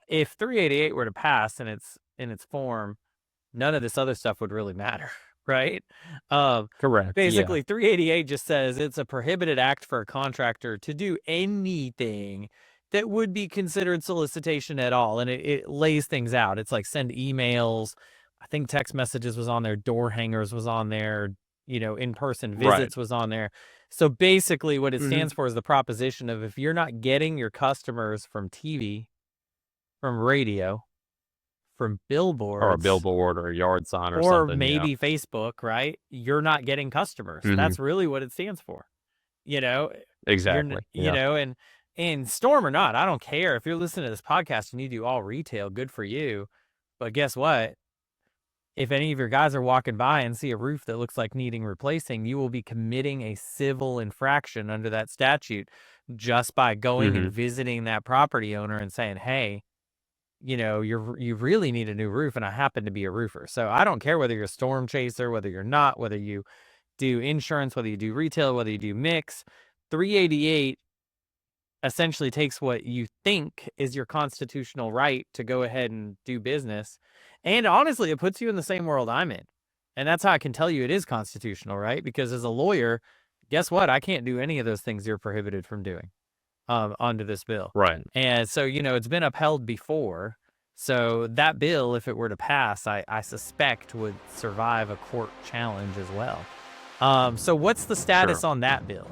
if 388 were to pass in its form, none of this other stuff would really matter, right? Correct. Yeah. Basically, 388 just says it's a prohibited act for a contractor to do anything that would be considered solicitation at all. And it lays things out. It's like send emails. I think text messages was on there. Door hangers was on there. In-person Right. visits was on there. So basically what it Hmm. stands for is the proposition of if you're not getting your customers from TV, from radio, from Or a billboards, billboard or a yard sign or or something. Yeah. maybe Facebook, right? You're not getting customers. Hmm. That's really what it stands for. You know, Exactly. Yeah. and storm or not, I don't care if you're listening to this podcast and you do all retail, good for you. But guess what? If any of your guys are walking by and see a roof that looks like needing replacing, you will be committing a civil infraction under that statute just by going and Hmm. visiting that property owner and saying, "Hey, you really need a new roof, and I happen to be a roofer." So I don't care whether you're a storm chaser, whether you're not, whether you do insurance, whether you do retail, whether you do mix. 388 essentially takes what you think is your constitutional right to go ahead and do business. And honestly, it puts you in the same world I'm in. And that's how I can tell you it is constitutional, right? Because as a lawyer, guess what? I can't do any of those things you're prohibited from doing under this bill. Right. And so, it's been upheld before. So that bill, if it were to pass, I suspect would survive a court challenge as well. So what's the status Sure. on that bill?